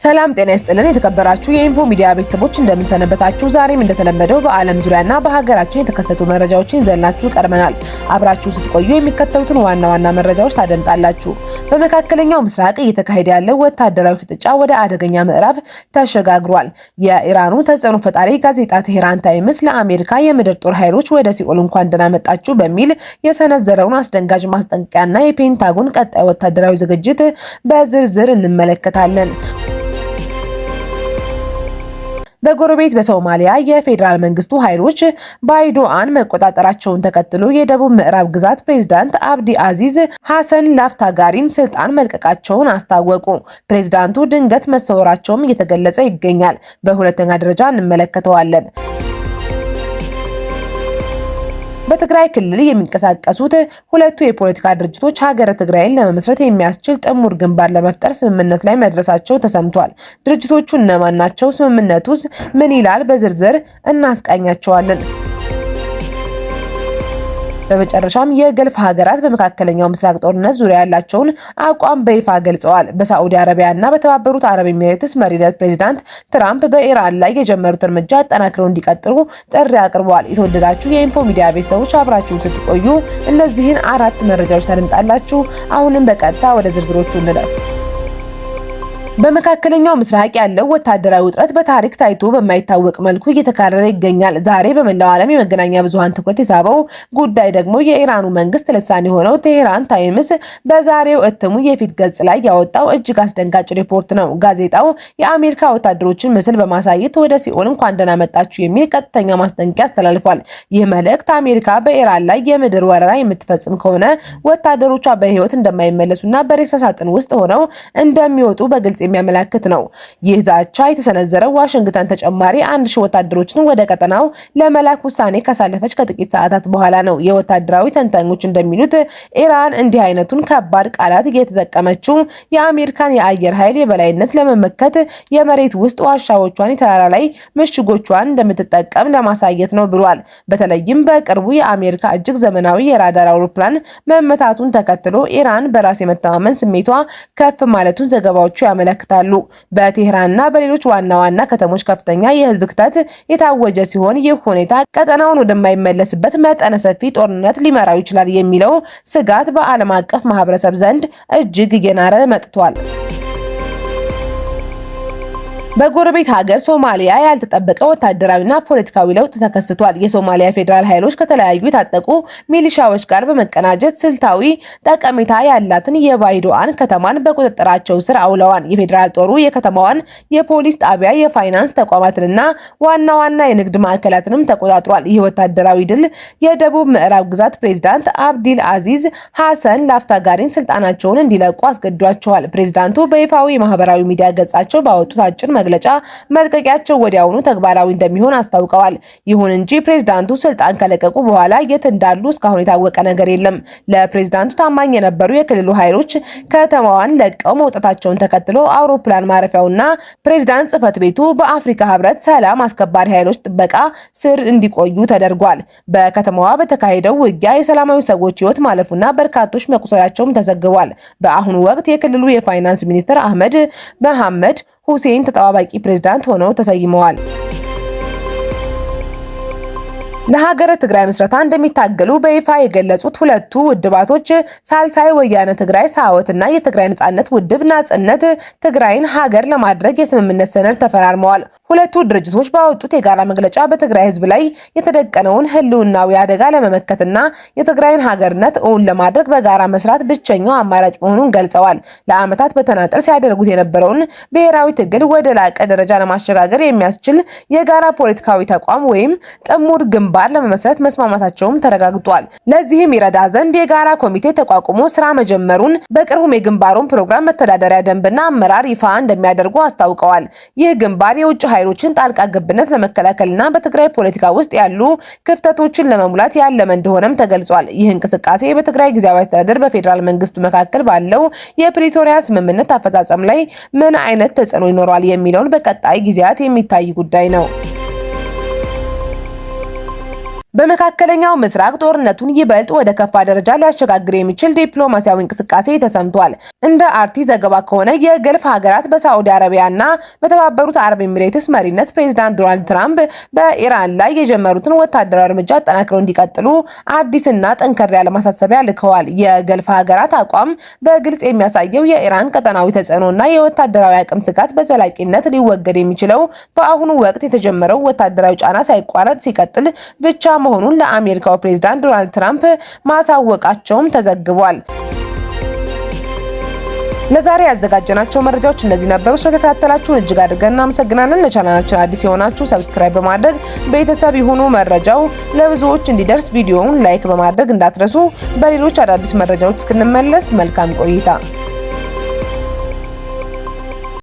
ሰላም ጤና ይስጥልን የተከበራችሁ የኢንፎ ሚዲያ ቤተሰቦች እንደምን ሰነበታችሁ። ዛሬም እንደተለመደው በዓለም ዙሪያና በሀገራችን የተከሰቱ መረጃዎችን ይዘንላችሁ ቀርበናል። አብራችሁ ስትቆዩ የሚከተሉትን ዋና ዋና መረጃዎች ታደምጣላችሁ። በመካከለኛው ምስራቅ እየተካሄደ ያለው ወታደራዊ ፍጥጫ ወደ አደገኛ ምዕራፍ ተሸጋግሯል። የኢራኑ ተጽዕኖ ፈጣሪ ጋዜጣ ቴህራን ታይምስ ለአሜሪካ የምድር ጦር ኃይሎች ወደ ሲኦል እንኳን ደህና መጣችሁ በሚል የሰነዘረውን አስደንጋጭ ማስጠንቀቂያና የፔንታጎን ቀጣይ ወታደራዊ ዝግጅት በዝርዝር እንመለከታለን። በጎረቤት በሶማሊያ የፌዴራል መንግስቱ ኃይሎች ባይዶአን መቆጣጠራቸውን ተከትሎ የደቡብ ምዕራብ ግዛት ፕሬዝዳንት አብዲ አዚዝ ሐሰን ላፍታጋሪን ስልጣን መልቀቃቸውን አስታወቁ። ፕሬዝዳንቱ ድንገት መሰወራቸውም እየተገለጸ ይገኛል። በሁለተኛ ደረጃ እንመለከተዋለን። በትግራይ ክልል የሚንቀሳቀሱት ሁለቱ የፖለቲካ ድርጅቶች ሀገረ ትግራይን ለመመስረት የሚያስችል ጥምር ግንባር ለመፍጠር ስምምነት ላይ መድረሳቸው ተሰምቷል። ድርጅቶቹ እነማን ናቸው? ስምምነቱስ ምን ይላል? በዝርዝር እናስቃኛቸዋለን። በመጨረሻም የገልፍ ሀገራት በመካከለኛው ምስራቅ ጦርነት ዙሪያ ያላቸውን አቋም በይፋ ገልጸዋል። በሳዑዲ አረቢያና በተባበሩት አረብ ኤሚሬትስ መሪነት ፕሬዝዳንት ትራምፕ በኢራን ላይ የጀመሩት እርምጃ አጠናክረው እንዲቀጥሉ ጥሪ አቅርበዋል። የተወደዳችሁ የኢንፎ ሚዲያ ቤተሰቦች አብራችሁን ስትቆዩ እነዚህን አራት መረጃዎች ታደምጣላችሁ። አሁንም በቀጥታ ወደ ዝርዝሮቹ እንለፍ። በመካከለኛው ምስራቅ ያለው ወታደራዊ ውጥረት በታሪክ ታይቶ በማይታወቅ መልኩ እየተካረረ ይገኛል። ዛሬ በመላው ዓለም የመገናኛ ብዙሃን ትኩረት የሳበው ጉዳይ ደግሞ የኢራኑ መንግስት ልሳን የሆነው ቴህራን ታይምስ በዛሬው እትሙ የፊት ገጽ ላይ ያወጣው እጅግ አስደንጋጭ ሪፖርት ነው። ጋዜጣው የአሜሪካ ወታደሮችን ምስል በማሳየት ወደ ሲኦል እንኳን ደህና መጣችሁ የሚል ቀጥተኛ ማስጠንቀቂያ አስተላልፏል። ይህ መልእክት አሜሪካ በኢራን ላይ የምድር ወረራ የምትፈጽም ከሆነ ወታደሮቿ በህይወት እንደማይመለሱና በሬሳ ሳጥን ውስጥ ሆነው እንደሚወጡ በግልጽ የሚያመለክት ነው። ይህ ዛቻ የተሰነዘረው ዋሽንግተን ተጨማሪ 1000 ወታደሮችን ወደ ቀጠናው ለመላክ ውሳኔ ካሳለፈች ከጥቂት ሰዓታት በኋላ ነው። የወታደራዊ ተንታኞች እንደሚሉት ኢራን እንዲህ አይነቱን ከባድ ቃላት እየተጠቀመችው የአሜሪካን የአየር ኃይል የበላይነት ለመመከት የመሬት ውስጥ ዋሻዎቿን፣ የተራራ ላይ ምሽጎቿን እንደምትጠቀም ለማሳየት ነው ብሏል። በተለይም በቅርቡ የአሜሪካ እጅግ ዘመናዊ የራዳር አውሮፕላን መመታቱን ተከትሎ ኢራን በራስ የመተማመን ስሜቷ ከፍ ማለቱን ዘገባዎቹ ያመለክታሉ። በቴህራንና በሌሎች ዋና ዋና ከተሞች ከፍተኛ የህዝብ ክተት የታወጀ ሲሆን ይህ ሁኔታ ቀጠናውን ወደማይመለስበት መጠነ ሰፊ ጦርነት ሊመራው ይችላል የሚለው ስጋት በዓለም አቀፍ ማህበረሰብ ዘንድ እጅግ እየናረ መጥቷል። በጎረቤት ሀገር ሶማሊያ ያልተጠበቀ ወታደራዊና ፖለቲካዊ ለውጥ ተከስቷል። የሶማሊያ ፌዴራል ኃይሎች ከተለያዩ የታጠቁ ሚሊሻዎች ጋር በመቀናጀት ስልታዊ ጠቀሜታ ያላትን የባይዶአን ከተማን በቁጥጥራቸው ስር አውለዋል። የፌዴራል ጦሩ የከተማዋን የፖሊስ ጣቢያ፣ የፋይናንስ ተቋማትንና ዋና ዋና የንግድ ማዕከላትንም ተቆጣጥሯል። ይህ ወታደራዊ ድል የደቡብ ምዕራብ ግዛት ፕሬዝዳንት አብዲል አዚዝ ሐሰን ላፍታጋሪን ስልጣናቸውን እንዲለቁ አስገድዷቸዋል። ፕሬዝዳንቱ በይፋዊ የማህበራዊ ሚዲያ ገጻቸው ባወጡት አጭር መግለጫ መልቀቂያቸው ወዲያውኑ ተግባራዊ እንደሚሆን አስታውቀዋል። ይሁን እንጂ ፕሬዝዳንቱ ስልጣን ከለቀቁ በኋላ የት እንዳሉ እስካሁን የታወቀ ነገር የለም። ለፕሬዝዳንቱ ታማኝ የነበሩ የክልሉ ኃይሎች ከተማዋን ለቀው መውጣታቸውን ተከትሎ አውሮፕላን ማረፊያውና ፕሬዝዳንት ጽህፈት ቤቱ በአፍሪካ ህብረት ሰላም አስከባሪ ኃይሎች ጥበቃ ስር እንዲቆዩ ተደርጓል። በከተማዋ በተካሄደው ውጊያ የሰላማዊ ሰዎች ህይወት ማለፉና በርካቶች መቁሰላቸውም ተዘግቧል። በአሁኑ ወቅት የክልሉ የፋይናንስ ሚኒስትር አህመድ መሐመድ ሁሴን ተጠባባቂ ፕሬዝዳንት ሆነው ተሰይመዋል። ለሀገረ ትግራይ ምስረታ እንደሚታገሉ በይፋ የገለጹት ሁለቱ ውድባቶች ሳልሳይ ወያነ ትግራይ ሳወትና የትግራይ ነጻነት ውድብ ናጽነት ትግራይን ሀገር ለማድረግ የስምምነት ሰነድ ተፈራርመዋል። ሁለቱ ድርጅቶች ባወጡት የጋራ መግለጫ በትግራይ ህዝብ ላይ የተደቀነውን ህልውናዊ አደጋ ለመመከትና የትግራይን ሀገርነት እውን ለማድረግ በጋራ መስራት ብቸኛው አማራጭ መሆኑን ገልጸዋል። ለዓመታት በተናጠል ሲያደርጉት የነበረውን ብሔራዊ ትግል ወደ ላቀ ደረጃ ለማሸጋገር የሚያስችል የጋራ ፖለቲካዊ ተቋም ወይም ጥምር ግንባር ለመመስረት መስማማታቸውም ተረጋግጧል። ለዚህም ይረዳ ዘንድ የጋራ ኮሚቴ ተቋቁሞ ስራ መጀመሩን በቅርቡም የግንባሩን ፕሮግራም፣ መተዳደሪያ ደንብና አመራር ይፋ እንደሚያደርጉ አስታውቀዋል። ይህ ግንባር የውጭ ኃይሎችን ጣልቃ ገብነት ለመከላከልና በትግራይ ፖለቲካ ውስጥ ያሉ ክፍተቶችን ለመሙላት ያለመ እንደሆነም ተገልጿል። ይህ እንቅስቃሴ በትግራይ ጊዜያዊ አስተዳደር በፌዴራል መንግስቱ መካከል ባለው የፕሪቶሪያ ስምምነት አፈጻጸም ላይ ምን አይነት ተጽዕኖ ይኖረዋል የሚለውን በቀጣይ ጊዜያት የሚታይ ጉዳይ ነው። በመካከለኛው ምስራቅ ጦርነቱን ይበልጥ ወደ ከፋ ደረጃ ሊያሸጋግር የሚችል ዲፕሎማሲያዊ እንቅስቃሴ ተሰምቷል። እንደ አርቲ ዘገባ ከሆነ የገልፍ ሀገራት በሳዑዲ አረቢያና በተባበሩት አረብ ኤሚሬትስ መሪነት ፕሬዝዳንት ዶናልድ ትራምፕ በኢራን ላይ የጀመሩትን ወታደራዊ እርምጃ አጠናክረው እንዲቀጥሉ አዲስና ጠንከር ያለ ማሳሰቢያ ልከዋል። የገልፍ ሀገራት አቋም በግልጽ የሚያሳየው የኢራን ቀጠናዊ ተጽዕኖና የወታደራዊ አቅም ስጋት በዘላቂነት ሊወገድ የሚችለው በአሁኑ ወቅት የተጀመረው ወታደራዊ ጫና ሳይቋረጥ ሲቀጥል ብቻ መሆኑን ለአሜሪካው ፕሬዝዳንት ዶናልድ ትራምፕ ማሳወቃቸውም ተዘግቧል። ለዛሬ ያዘጋጀናቸው መረጃዎች እነዚህ ነበሩ። ስለተከታተላችሁን እጅግ አድርገን እናመሰግናለን። ለቻናላችን አዲስ የሆናችሁ ሰብስክራይብ በማድረግ ቤተሰብ ይሁኑ። መረጃው ለብዙዎች እንዲደርስ ቪዲዮውን ላይክ በማድረግ እንዳትረሱ። በሌሎች አዳዲስ መረጃዎች እስክንመለስ መልካም ቆይታ